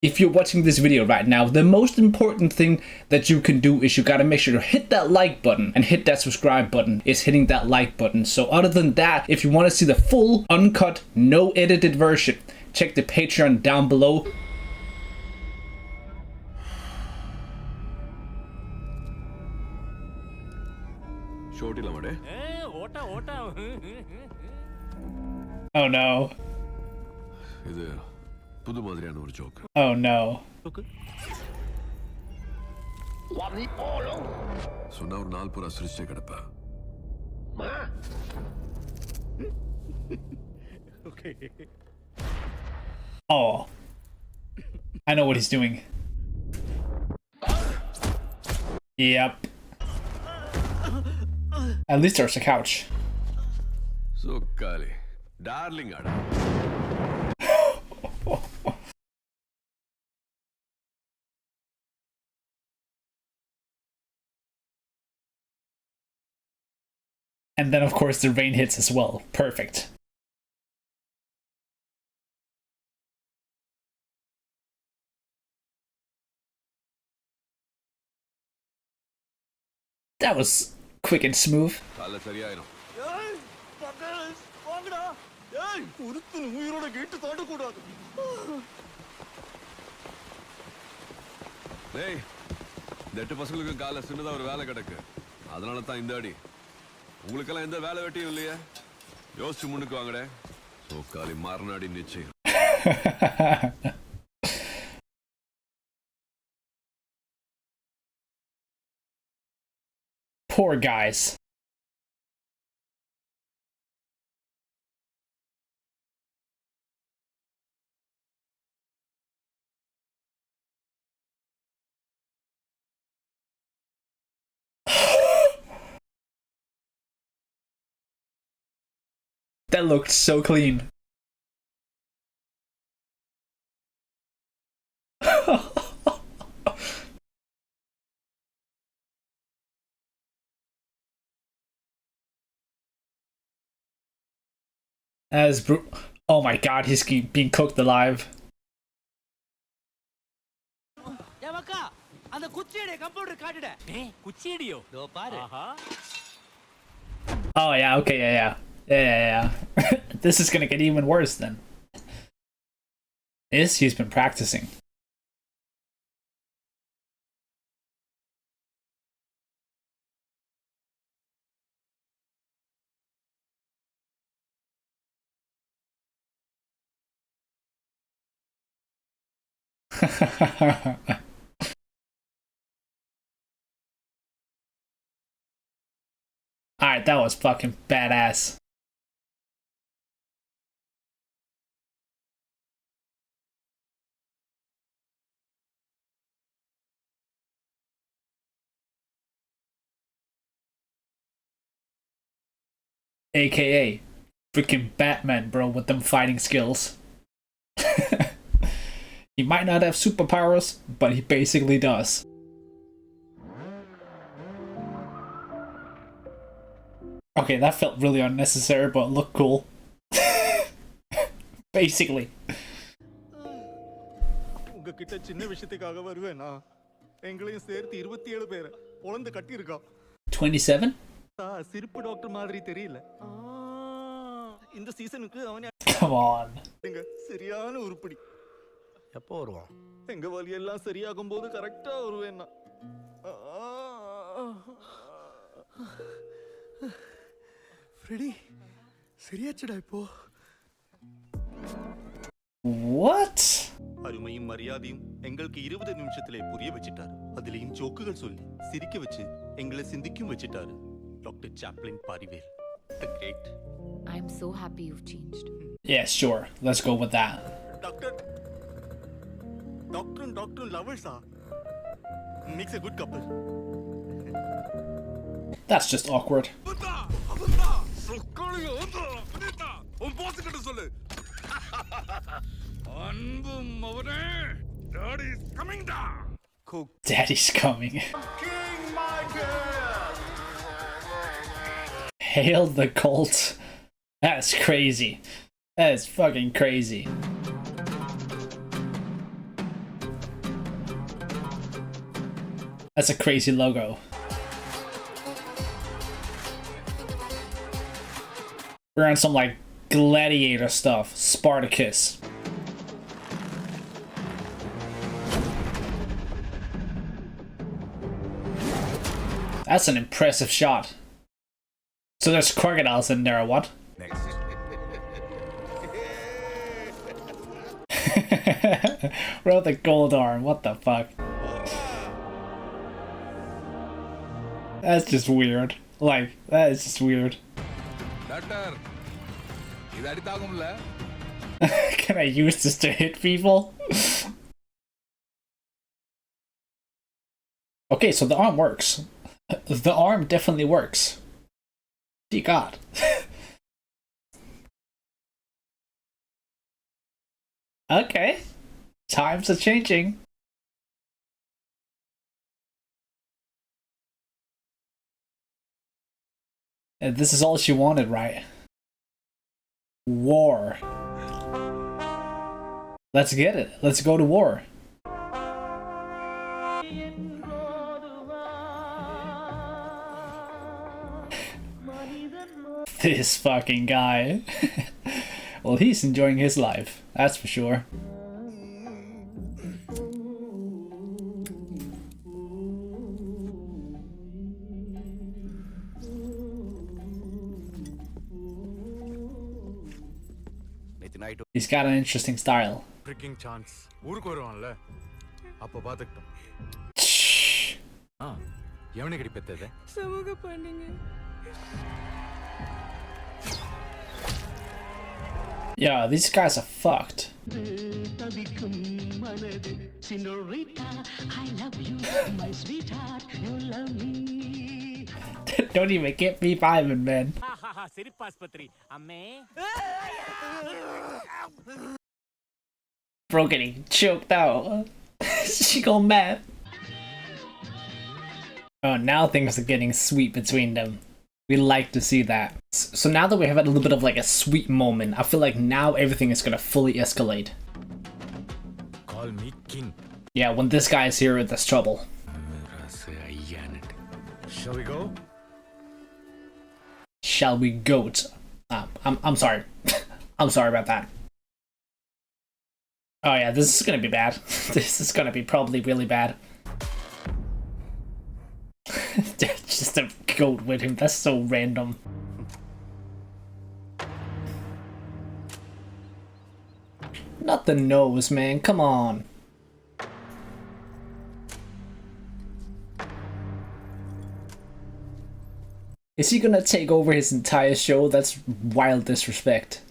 if you're watching this video right now, the most important thing that you can do is you gotta make sure to hit that like button and hit that subscribe button. Is hitting that like button. So other than that, if you want to see the full, uncut, no edited version, check the Patreon down below. Oh no. Oh no. Oh. I know what he's doing. Yep. At least there's a couch. So Kali, darling. And then of course the rain hits as well. Perfect. That was quick and smooth. Hey, that பசங்களுக்கு கால சின்னதா ஒரு வேலை கிடக்கு. அதனால தான் இந்த அடி. உங்களுக்கெல்லாம் எந்த வேலை வெட்டியும் இல்லையா? யோசிச்சு முன்னுக்கு வாங்கடே. சோக்காலி மார்னாடி நிச்சயம். Poor guys. That looked so clean. Oh my god, he's being cooked alive. Oh yeah, okay, yeah. This is gonna get even worse then. He's been practicing. Alright, that was fucking badass. AKA freaking Batman, bro, with them fighting skills. He might not have superpowers, but he basically does. Okay, that felt really unnecessary, but looked cool. Basically. 27? சிரிப்பு doctor மாதிரி தெரியல இந்த சீசனுக்கு அவனே Come on. சரியான உருப்படி எப்போ வருவான் எங்க வலி எல்லாம் சரியாகும் போது கரெக்ட்டா வருவேன்னா ஃப்ரெடி சரியாச்சுடா இப்போ What? அருமையும் மரியாதையும் எங்களுக்கு 20 நிமிஷத்திலே புரிய வச்சிட்டாரு அதிலேயும் ஜோக்குகள் சொல்லி சிரிக்க வச்சு எங்களை சிந்திக்கும் வச்சிட்டாரு Dr. Chaplin Parivel, the great. I'm so happy you've changed. Yeah, sure. Let's go with that. Doctor lovers are makes a good couple. That's just awkward. Daddy's coming down. Daddy's coming. Hail the cult. That's crazy. That is fucking crazy. That's a crazy logo. We're on some like gladiator stuff. Spartacus. That's an impressive shot. So there's crocodiles in there or what? Next. Bro, the gold arm, what the fuck? That's just weird. Like, that is just weird. Doctor, Can I use this to hit people? Okay, so the arm works. The arm definitely works. Gee God. Okay. Times are changing. And this is all she wanted, right? War. Let's get it. Let's go to war. This fucking guy. Well, he's enjoying his life, that's for sure. He's got an interesting style. Freaking chance. ஊருக்கு வருவான்ல அப்ப பாத்துக்கிட்டோம். எவனுக்கு பெத்தது? சமூக பண்ணீங்க. Yeah, these guys are fucked. Don't even get me vibing, man. Bro getting choked out. She go mad. Oh, now things are getting sweet between them. We like to see that. So now that we have a little bit of like a sweet moment, I feel like now everything is gonna fully escalate. Call me king. Yeah, when this guy is here, there's trouble. Shall we go? Shall we goat? I'm sorry. I'm sorry about that. Oh yeah, this is gonna be bad. This is gonna be probably really bad. Just a goat with him, that's so random. Not the nose, man, come on. Is he gonna take over his entire show? That's wild disrespect.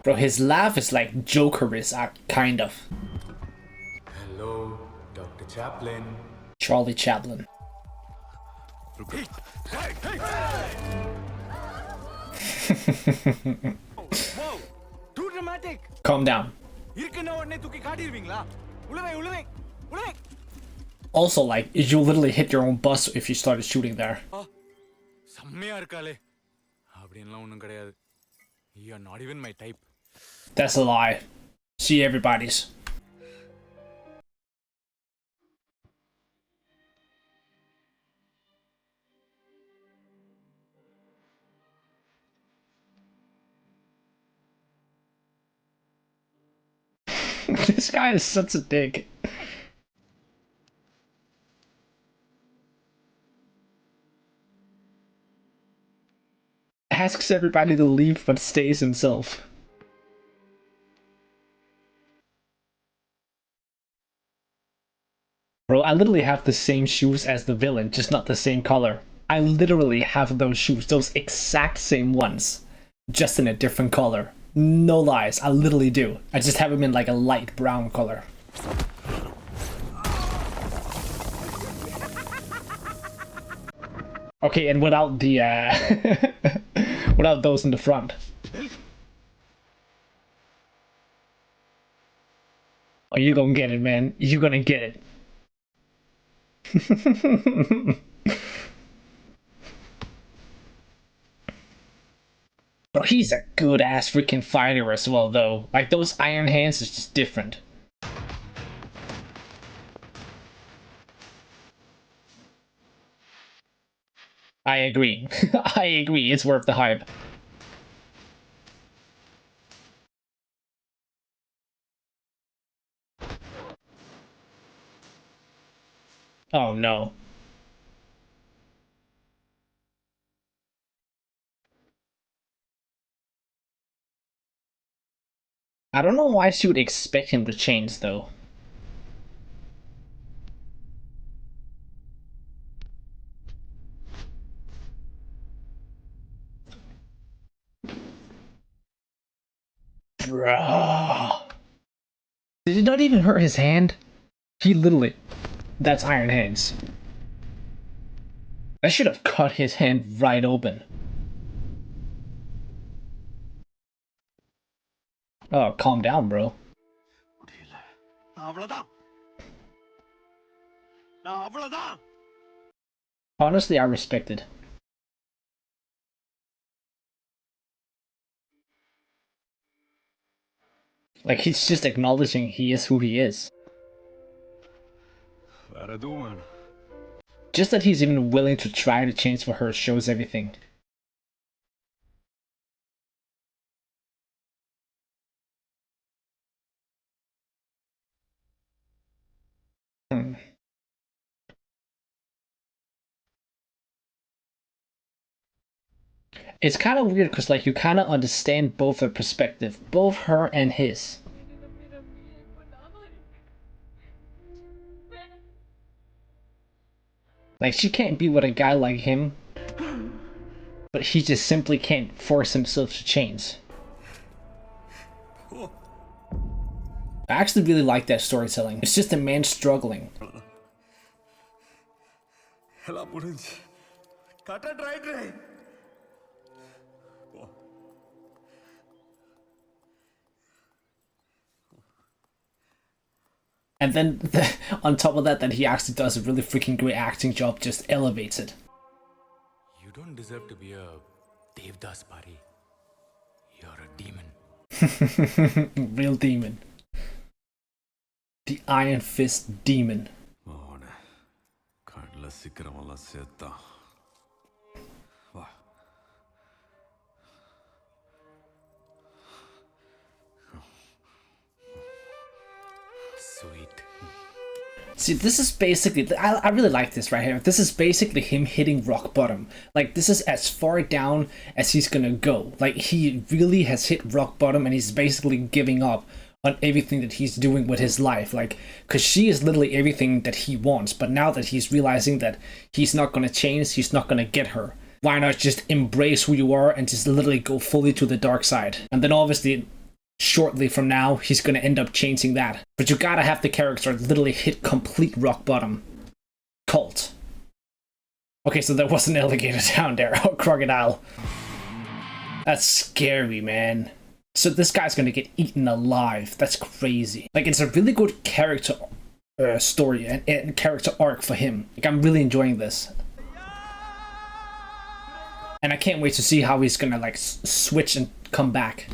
Bro, his laugh is like Joker-ish, kind of. Hello, Dr. Chaplin. Charlie Chaplin. Hey, hey, Whoa, too dramatic. Calm down. Also, like, you literally hit your own bus if you started shooting there. You're not even my type. That's a lie. See everybody's. This guy is such a dick. Asks everybody to leave but stays himself. Bro, I literally have the same shoes as the villain, just not the same color. I literally have those shoes, those exact same ones, just in a different color. No lies, I literally do. I just have them in like a light brown color. Okay, and without the without those in the front. Oh, you gonna get it, man. You gonna get it. Bro, he's a good ass freaking fighter as well, though. Like, those iron hands is just different. I agree. I agree. It's worth the hype. Oh no. I don't know why she would expect him to change though. Bruh. Did it not even hurt his hand? He literally... That's Iron Hands. That should have cut his hand right open. Oh, calm down, bro. Honestly, I respect it. Like, he's just acknowledging he is who he is. Just that he's even willing to try to change for her shows everything. Hmm. It's kind of weird because, like, you kind of understand both her perspective, both her and his. Like, she can't be with a guy like him, but he just simply can't force himself to change. I actually really like that storytelling. It's just a man struggling. And then, on top of that, he actually does a really freaking great acting job, just elevates it. You don't deserve to be a Devdas Pari. You're a demon. Real demon. The Iron Fist demon. Sweet. See, this is basically, I really like this right here. This is basically him hitting rock bottom. Like, this is as far down as he's gonna go. Like, he really has hit rock bottom and he's basically giving up on everything that he's doing with his life. Like, because she is literally everything that he wants. But now that he's realizing that he's not gonna change, he's not gonna get her. Why not just embrace who you are and just literally go fully to the dark side? And then obviously, shortly from now, he's going to end up changing that. But you gotta have the character literally hit complete rock bottom. Cult. Okay, so there was an alligator down there. Oh, crocodile. That's scary, man. So this guy's going to get eaten alive. That's crazy. Like, it's a really good character story and character arc for him. Like, I'm really enjoying this. And I can't wait to see how he's going to, like, switch and come back.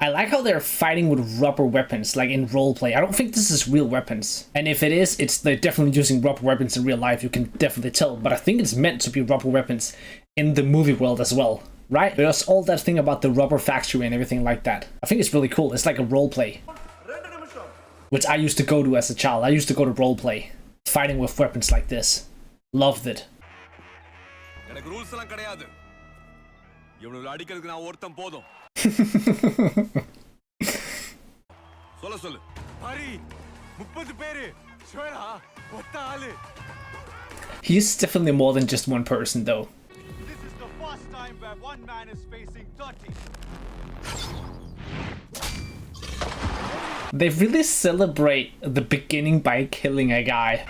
I like how they're fighting with rubber weapons, like in roleplay. I don't think this is real weapons. And if it is, they're definitely using rubber weapons in real life. You can definitely tell. But I think it's meant to be rubber weapons in the movie world as well, right? There's all that thing about the rubber factory and everything like that. I think it's really cool. It's like a roleplay, which I used to go to as a child. I used to go to roleplay, fighting with weapons like this. Loved it. He's definitely more than just one person, though. This is the first time where one man is facing 30. They really celebrate the beginning by killing a guy.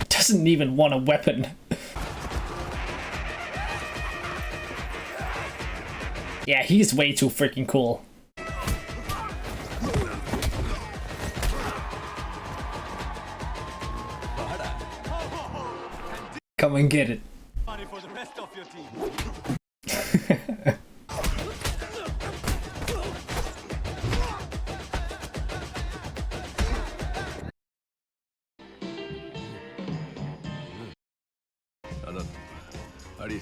Doesn't even want a weapon. Yeah, he's way too freaking cool. Come and get it. Money for the rest of your team. Adi.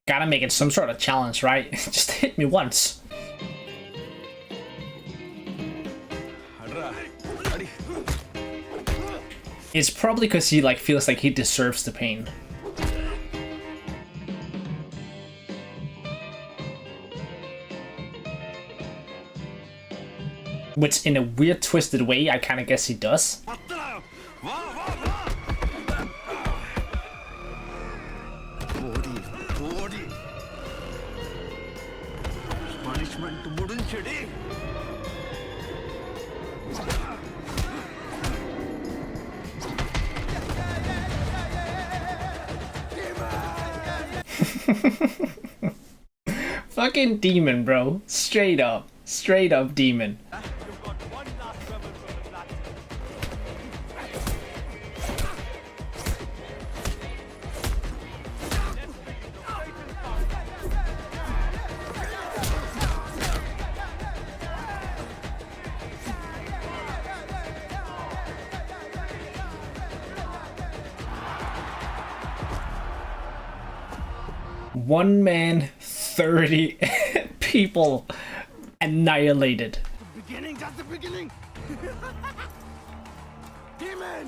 Gotta make it some sort of challenge, right? Just hit me once. Adi. It's probably because he like feels like he deserves the pain. Which in a weird twisted way, I kinda guess he does. Punishment mudunchedi. Fucking demon, bro. Straight up demon. You've got one last rebel from the platform. One man, 30 people annihilated. Beginning, just the beginning. Demon!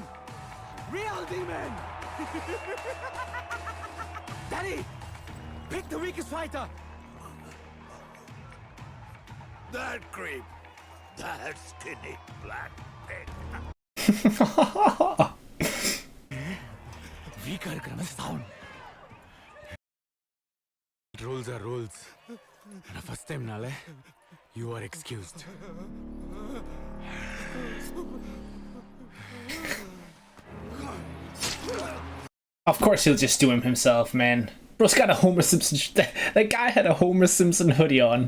Real demon! Daddy! Pick the weakest fighter! That creep. That skinny black pig. Weaker இருக்கிறவன் sound. Rules are rules. And first time nale, you are excused. Of course he'll just do him himself, man. Bro's got a Homer Simpson. That guy had a Homer Simpson hoodie on.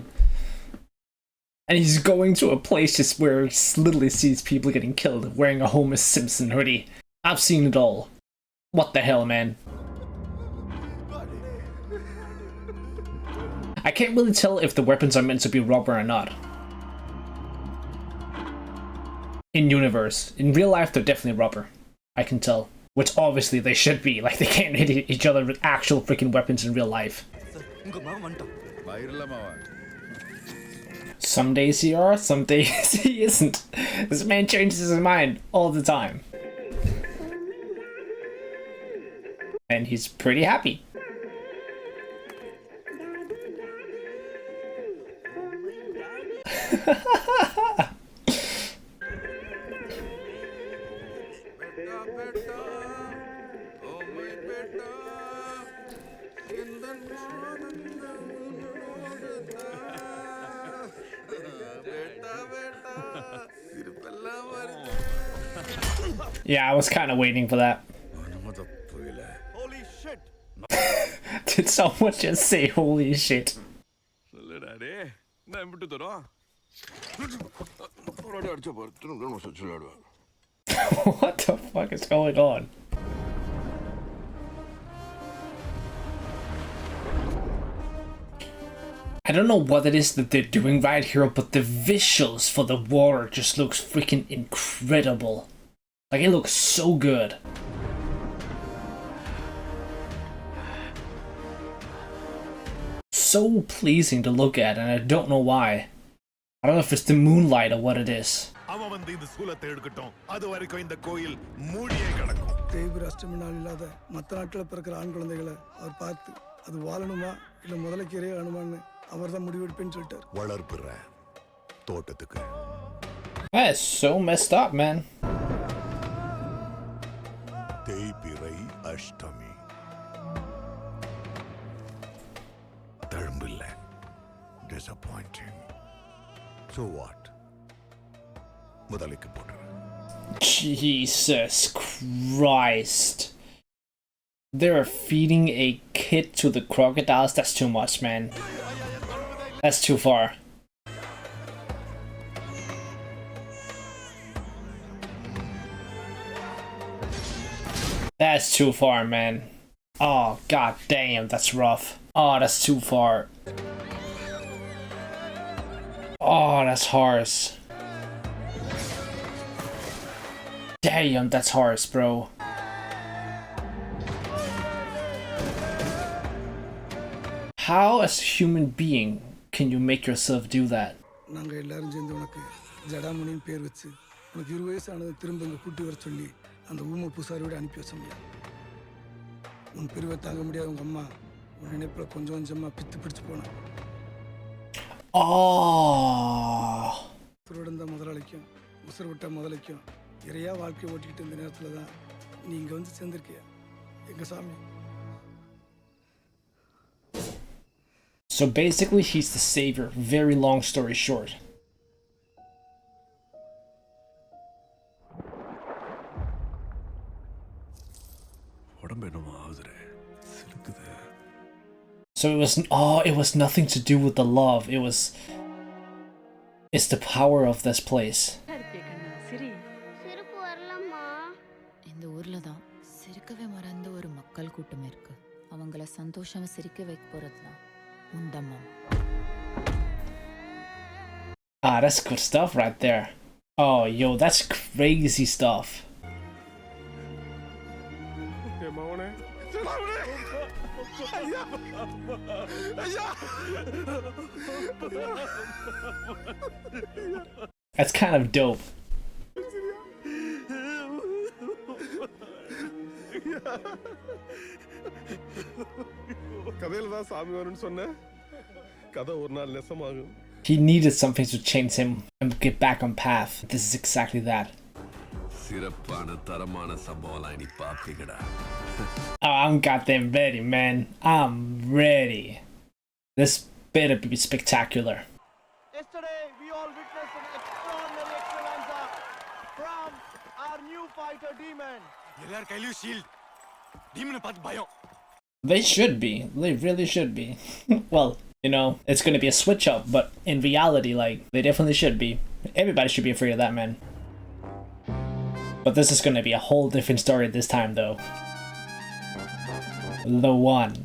And he's going to a place just where he literally sees people getting killed wearing a Homer Simpson hoodie. I've seen it all. What the hell, man? I can't really tell if the weapons are meant to be rubber or not. In universe. In real life, they're definitely rubber. I can tell. Which obviously they should be. Like, they can't hit each other with actual freaking weapons in real life. Some days he are, some days he isn't. This man changes his mind all the time. And he's pretty happy. Yeah, I was kind of waiting for that. Holy shit! Did someone just say holy shit? What the fuck is going on? I don't know what it is that they're doing right here, but the visuals for the water just looks freaking incredible. Like, it looks so good. So pleasing to look at, and I don't know why. I don't know if it's the moonlight or what it is. தேய்பிர Ashtami நாள் இல்லாத மற்ற நாட்களில் பிறக்கிற ஆண் குழந்தைகளை அவர் பார்த்து அது வாழணுமா இல்லை முதலைக்கீரையே வேணுமான்னு அவர் தான் முடிவெடுப்பேன்னு சொல்லிட்டார். வளர்ப்புற தோட்டத்துக்கு. That is so messed up, man. தேய்பிரை அஷ்டமி. தழும்பில்ல. Disappointing. So what? முதலைக்கு போட்டுரு. Jesus Christ. They're feeding a kid to the crocodiles. That's too much, man. That's too far. That's too far, man. Oh, god damn, that's rough. Oh, that's too far. Oh, that's harsh. Damn, that's harsh, bro. How, as a human being, can you make yourself do that? நாங்கள் எல்லாரும் சேர்ந்து உனக்கு ஜடாமுனின்னு பேர் வச்சு உனக்கு 20 வயசானது திரும்ப இங்கே கூட்டி வர சொல்லி அந்த ஊமை பூசாரியோட அனுப்பி வச்ச முடியாது. உன் பிரிவை தாங்க முடியாது. உங்கள் அம்மா உன் நினைப்பில் கொஞ்சம் கொஞ்சமாக பிடிச்சு போனான். உசுரோட இருந்த முதலாளிக்கும் உசுறு விட்ட முதலைக்கும் இறையா வாழ்க்கை ஓட்டிக்கிட்டு இந்த நேரத்தில் தான் நீ இங்கே வந்து சேர்ந்துருக்கிய எங்கள் சாமி. So basically, he's the savior. Very long story short. So it was nothing to do with the love. It's the power of this place. சிரிப்பு வரலம்மா. இந்த ஊர்ல தான் சிரிக்கவே மறந்த ஒரு மக்கள் கூட்டம் இருக்கு. அவங்கள சந்தோஷமா சிரிக்க வைக்க போறதுதான் உண்டம்மம். That's good stuff right there. Oh, yo, that's crazy stuff. That's kind of dope. He needed something to change him and get back on path. This is exactly that. Oh, I'm goddamn ready, man. I'm ready. This better be spectacular. Yesterday, we all witnessed an extraordinary extravaganza from our new fighter demon. They should be. They really should be. Well, you know, it's gonna be a switch up, but in reality, like, they definitely should be. Everybody should be afraid of that, man. But this is gonna be a whole different story this time, though. The one.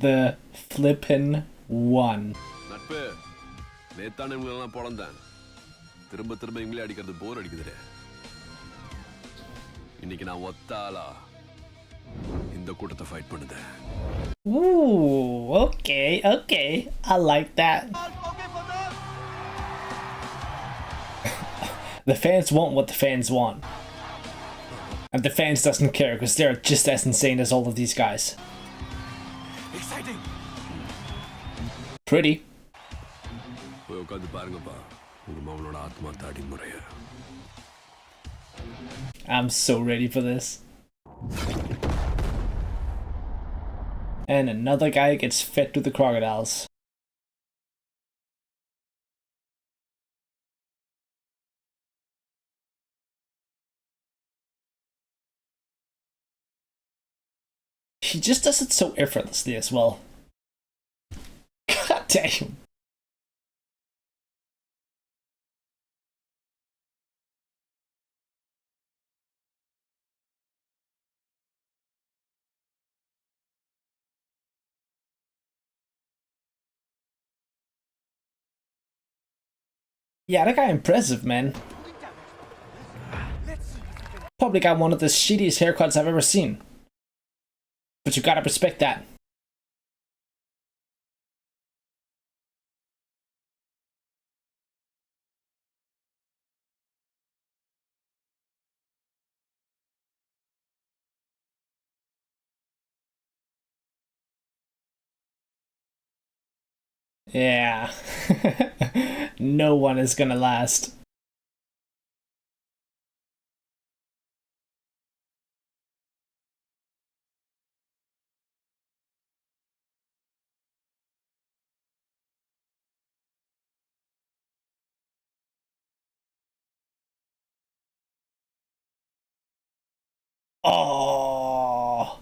The flippin' one. நட்பு நேத்தான இவங்களெல்லாம் பொழந்தேன் திரும்ப திரும்ப இவங்களே அடிக்கிறது போர் அடிக்குதுடே இன்னைக்கு நான் ஒத்தாளா இந்த கூட்டத்தை fight பண்ணுதேன் Ooh, okay. I like that. The fans want what the fans want. And the fans doesn't care because they're just as insane as all of these guys. Exciting. Pretty. போய் உட்காந்து பாருங்கப்பா உங்க மாமனோட ஆத்மா தாடி முறைய I'm so ready for this. And another guy gets fed to the crocodiles. He just does it so effortlessly as well. God damn. Yeah, that guy impressive, man. Probably got one of the shittiest haircuts I've ever seen. But you gotta respect that. Yeah. No one is gonna last. Oh.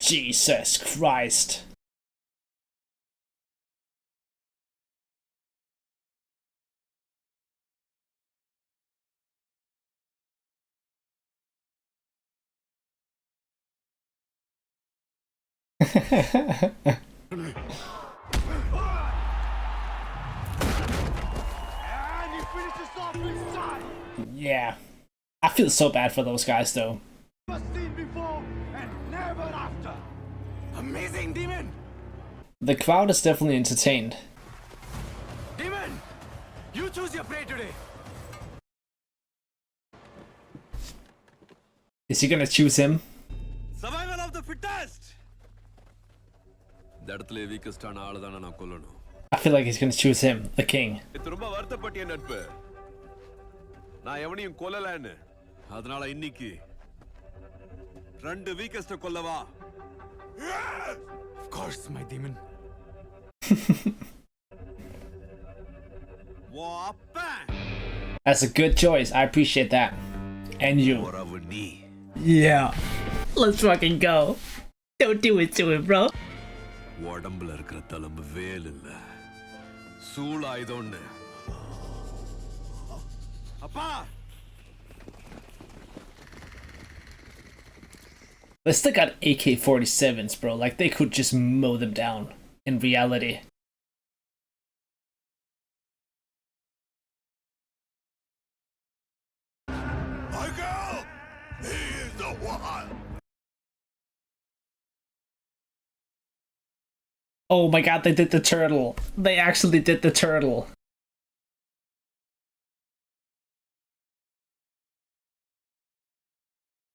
Jesus Christ. Yeah. I feel so bad for those guys though. Amazing, demon! The crowd is definitely entertained. Demon! You choose your prey today! Is he gonna choose him? Survival of the fittest. இந்த இடத்துல வீக்கஸ்டான ஆளு தானே நான் கொல்லணும். I feel like he's gonna choose him, the king. இது ரொம்ப வருத்தப்பட்டிய நட்பு. நான் எவனையும் கொல்லலன்னு. அதனால இன்னைக்கு ரெண்டு வீக்கஸ்ட கொல்லவா? Of course, my demon. That's a good choice. I appreciate that. And you. உறவு நீ. Yeah. Let's fucking go. Don't do it to him, bro. உடம்புல இருக்கிற தழும்பு வேல் இல்ல. சூளாயுதம்னு. அப்பா! They still got AK-47s, bro. Like, they could just mow them down in reality. Michael! He is the one! Oh my god, they did the turtle. They actually did the turtle.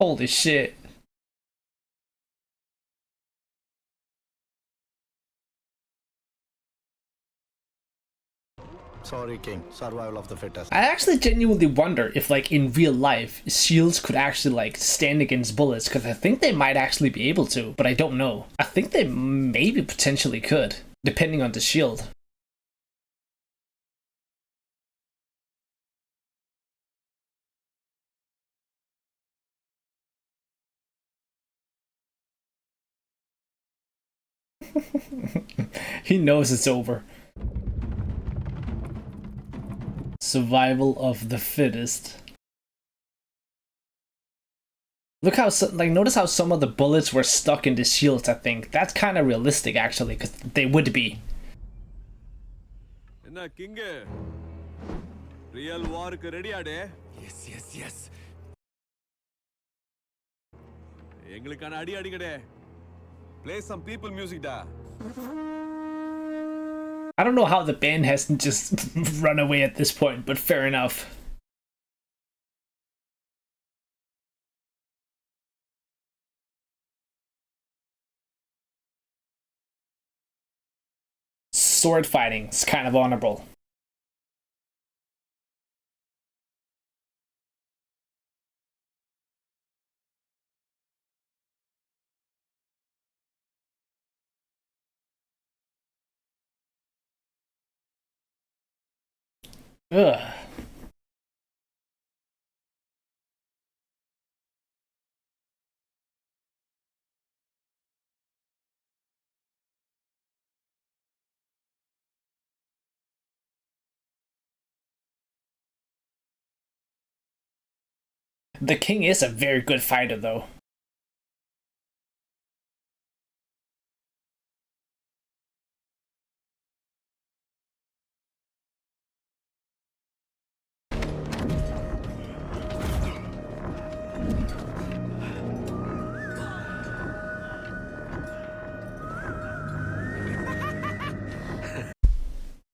Holy shit. Sorry, King. Survival of the fittest. I actually genuinely wonder if, like, in real life, shields could actually, like, stand against bullets, because I think they might actually be able to, but I don't know. I think they maybe potentially could, depending on the shield. He knows it's over. Survival of the fittest. Look how, like, notice how some of the bullets were stuck in the shields, I think. That's kind of realistic, actually, because they would be. என்ன king real வாருக்கு ரெடியாடே? Yes, yes, yes. எங்களுக்கான அடி அடிங்கடே. Play some people music da. I don't know how the band hasn't just run away at this point, but fair enough. Sword fighting is kind of honorable. Ugh. The king is a very good fighter, though.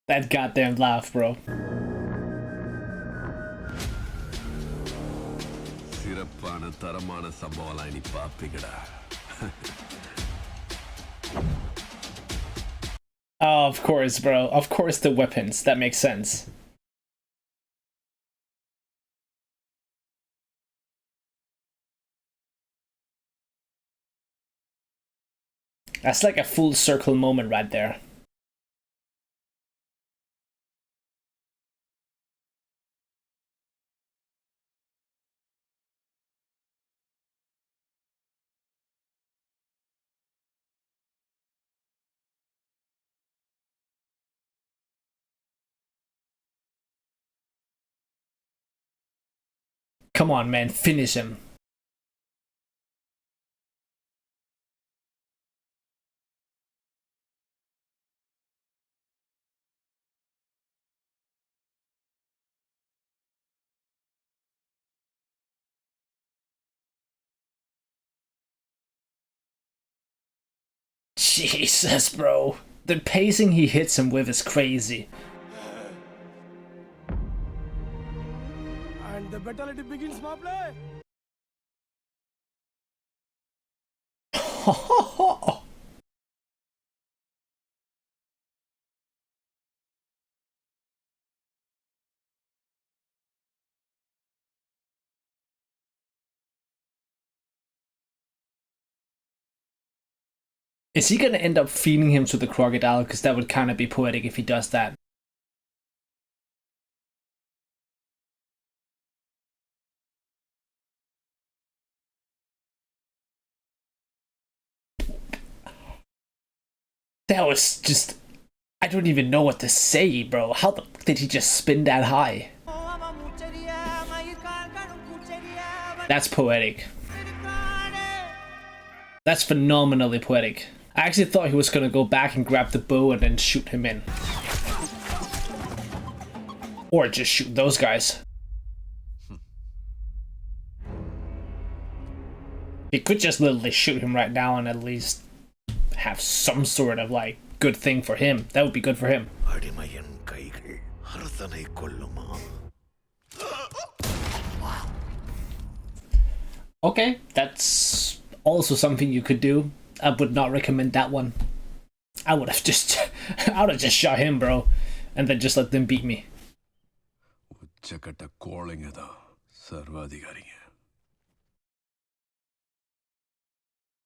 That goddamn laugh, bro. சிறப்பான தரமான சம்பவம்லாம் இனி பாப்பீங்கடா. Oh, of course, bro. Of course the weapons. That makes sense. That's like a full circle moment right there. Come on, man, finish him. Jesus, bro. The pacing he hits him with is crazy. And the brutality begins, my play. Is he gonna end up feeding him to the crocodile? Because that would kind of be poetic if he does that. That was just... I don't even know what to say, bro. How the fuck did he just spin that high? That's poetic. That's phenomenally poetic. I actually thought he was gonna go back and grab the bow and then shoot him in. Or just shoot those guys. He could just literally shoot him right now and at least have some sort of like good thing for him. That would be good for him. Okay, that's also something you could do. I would not recommend that one. I would have just shot him, bro, and then just let them beat me.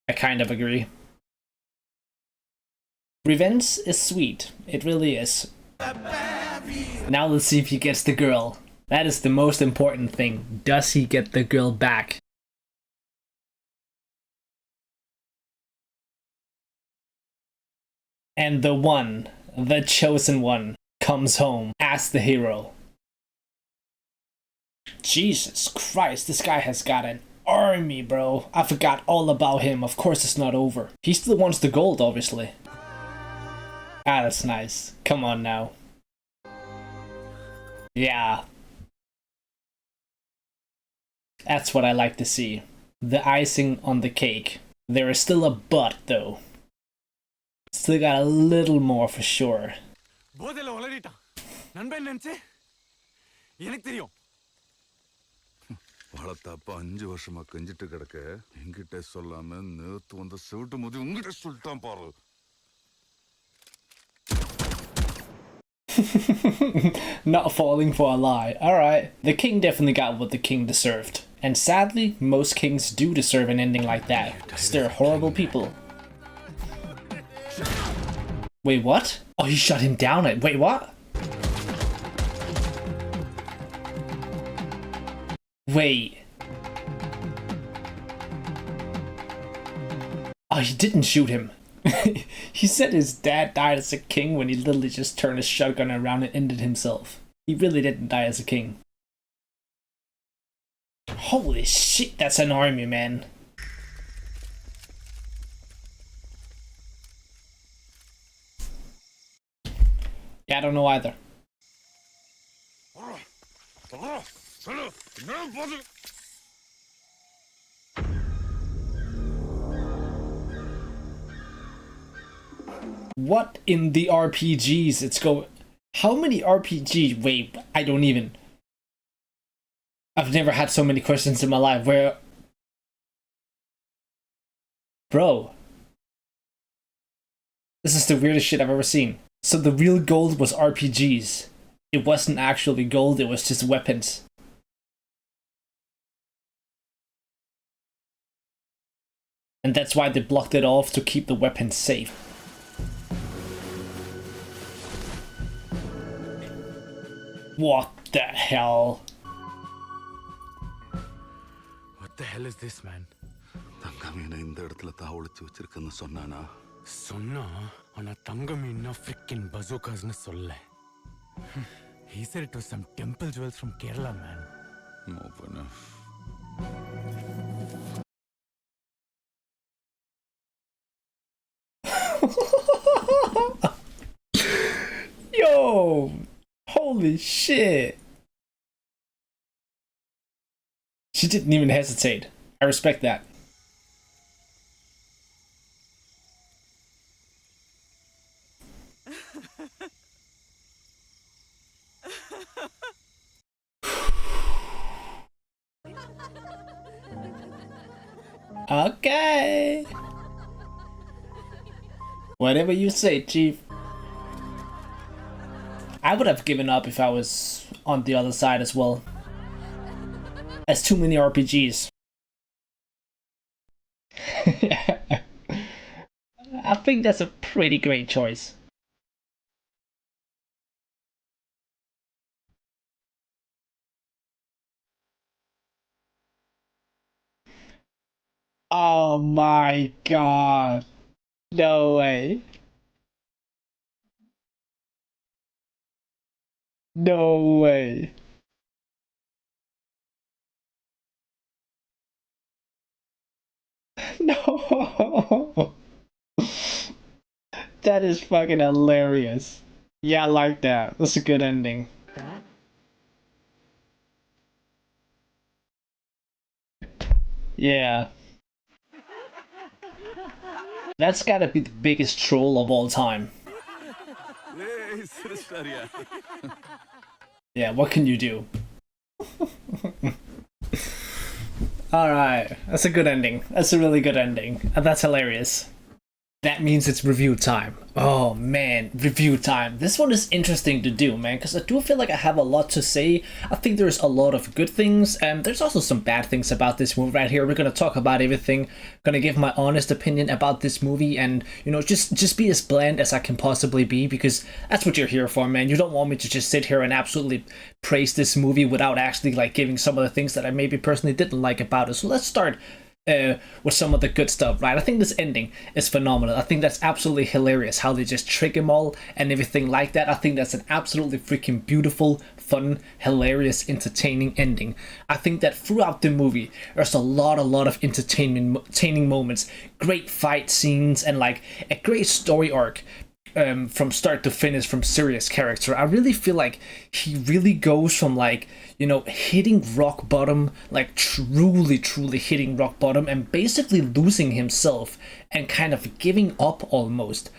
I kind of agree. Revenge is sweet. It really is. Now let's see if he gets the girl. That is the most important thing. Does he get the girl back? And the one, the chosen one, comes home as the hero. Jesus Christ, this guy has got an army, bro. I forgot all about him. Of course it's not over. He still wants the gold, obviously. Ah, that's nice. Come on now. Yeah. That's what I like to see. The icing on the cake. There is still a but, though. Still got a little more for sure. வளர்த்தப்ப 5 வருஷமா கஞ்சிட்டு கிடக்க என்கிட்ட சொல்லாம நேத்து வந்த செவிட்டு முதி உங்ககிட்ட சொல்லிட்டான் பாரு. Not falling for a lie. Alright. The king definitely got what the king deserved. And sadly, most kings do deserve an ending like that. They're horrible people. Wait, what? Oh, he shot him down. Wait, what? Wait. Oh, he didn't shoot him. He said his dad died as a king when he literally just turned his shotgun around and ended himself. He really didn't die as a king. Holy shit, that's an army, man. Yeah, I don't know either. What in the RPGs it's going... How many RPG... Wait, I don't even... I've never had so many questions in my life where... Bro. This is the weirdest shit I've ever seen. So the real gold was RPGs. It wasn't actually gold, it was just weapons. And that's why they blocked it off to keep the weapons safe. What the hell? What the hell is this, man? தங்கமீனை இந்த இடத்துல தாவளிச்சு வச்சிருக்கேன்னு சொன்னானா? சொன்னா ஆனா தங்கமீன்னா freaking bazookas-னு சொல்ல. He said it was some temple jewels from Kerala, man. Open up. shit. She didn't even hesitate. I respect that. Okay. Whatever you say, Chief. I would have given up if I was on the other side as well. That's too many RPGs. I think that's a pretty great choice. Oh my god. No way. No way. No. That is fucking hilarious. Yeah, I like that. That's a good ending. Yeah. That's gotta be the biggest troll of all time. Hey, Suriya. Yeah, what can you do? Alright, that's a good ending. That's a really good ending. And that's hilarious. That means it's review time. Oh man, review time. This one is interesting to do, man, because I do feel like I have a lot to say. I think there's a lot of good things, and there's also some bad things about this movie right here. We're gonna talk about everything. Gonna give my honest opinion about this movie, and you know, just be as bland as I can possibly be, because that's what you're here for, man. You don't want me to just sit here and absolutely praise this movie without actually like giving some of the things that I maybe personally didn't like about it. So let's start with some of the good stuff, right? I think this ending is phenomenal. I think that's absolutely hilarious how they just trick him all and everything like that. I think that's an absolutely freaking beautiful, fun, hilarious, entertaining ending. I think that throughout the movie, there's a lot of entertaining moments, great fight scenes, and like a great story arc. From start to finish from Suriya's character. I really feel like he really goes from like, you know, hitting rock bottom, like truly hitting rock bottom, and basically losing himself and kind of giving up almost.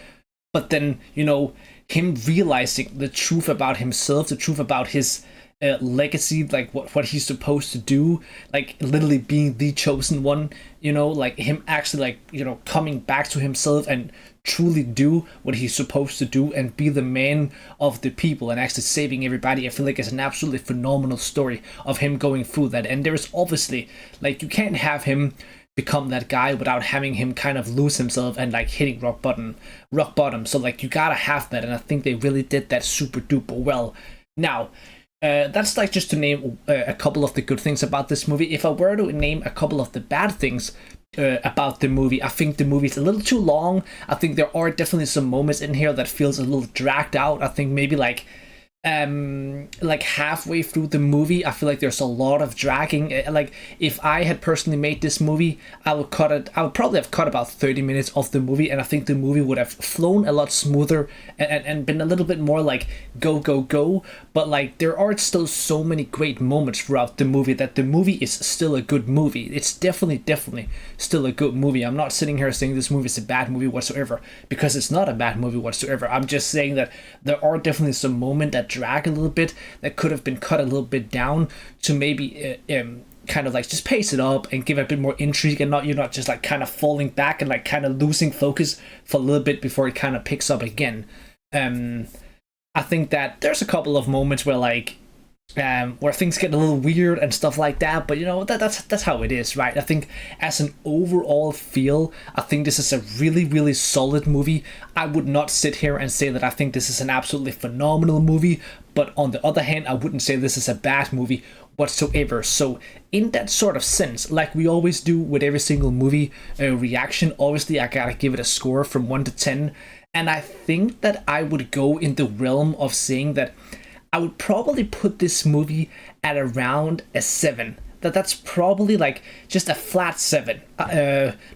But then, you know, him realizing the truth about himself, the truth about his legacy, like what he's supposed to do, like literally being the chosen one, you know, like him actually like, you know, coming back to himself and truly do what he's supposed to do and be the man of the people and actually saving everybody. I feel like it's an absolutely phenomenal story of him going through that. And there's obviously like, you can't have him become that guy without having him kind of lose himself and like hitting rock bottom. So like, you gotta have that, and I think they really did that super duper well. Now that's like just to name a couple of the good things about this movie. If I were to name a couple of the bad things about the movie, I think the movie is a little too long. I think there are definitely some moments in here that feels a little dragged out. I think maybe like halfway through the movie, I feel like there's a lot of dragging. Like if I had personally made this movie, I would probably have cut about 30 minutes of the movie, and I think the movie would have flown a lot smoother and been a little bit more like go. But like there are still so many great moments throughout the movie that the movie is still a good movie. It's definitely still a good movie. I'm not sitting here saying this movie is a bad movie whatsoever, because it's not a bad movie whatsoever. I'm just saying that there are definitely some moments that drag a little bit, that could have been cut a little bit down to maybe kind of like just pace it up and give a bit more intrigue, and you're not just like kind of falling back and like kind of losing focus for a little bit before it kind of picks up again. I think that there's a couple of moments where like where things get a little weird and stuff like that, but you know, that's how it is, right? I think as an overall feel, I think this is a really solid movie. I would not sit here and say that I think this is an absolutely phenomenal movie, but on the other hand, I wouldn't say this is a bad movie whatsoever. So in that sort of sense, like we always do with every single movie reaction, obviously I gotta give it a score from 1 to 10, and I think that I would go in the realm of saying that I would probably put this movie at around a 7. That's probably like just a flat 7.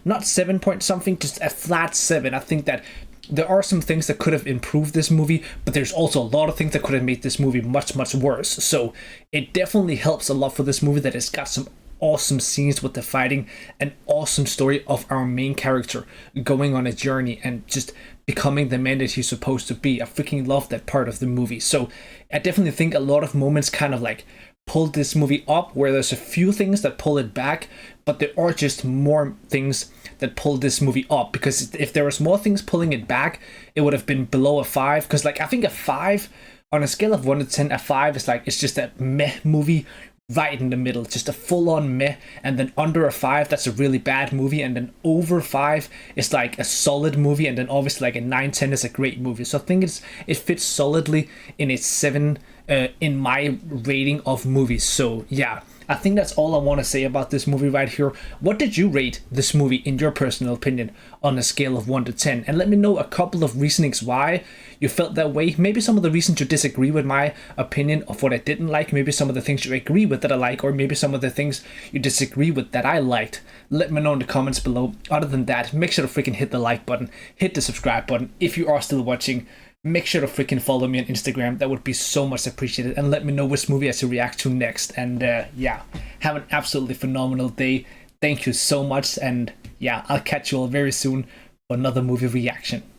Not 7 point something, just a flat 7. I think that there are some things that could have improved this movie, but there's also a lot of things that could have made this movie much, much worse. So it definitely helps a lot for this movie that it's got some awesome scenes with the fighting, an awesome story of our main character going on a journey and just becoming the man that he's supposed to be. I freaking love that part of the movie. So I definitely think a lot of moments kind of like pull this movie up, where there's a few things that pull it back, but there are just more things that pull this movie up, because if there was more things pulling it back, it would have been below a 5, because like I think a 5 on a scale of 1 to 10, a 5 is like, it's just a meh movie right in the middle, just a full-on meh. And then under a 5, that's a really bad movie, and then over 5 is like a solid movie, and then obviously like a 9-10 is a great movie. So I think it fits solidly in its 7 in my rating of movies. So yeah, I think that's all I want to say about this movie right here. What did you rate this movie in your personal opinion on a scale of 1 to 10? And let me know a couple of reasonings why you felt that way. Maybe some of the reasons you disagree with my opinion of what I didn't like. Maybe some of the things you agree with that I like, or maybe some of the things you disagree with that I liked. Let me know in the comments below. Other than that, make sure to freaking hit the like button, hit the subscribe button if you are still watching. Make sure to freaking follow me on Instagram. That would be so much appreciated. And let me know which movie I should react to next. And yeah, have an absolutely phenomenal day. Thank you so much. And yeah, I'll catch you all very soon for another movie reaction.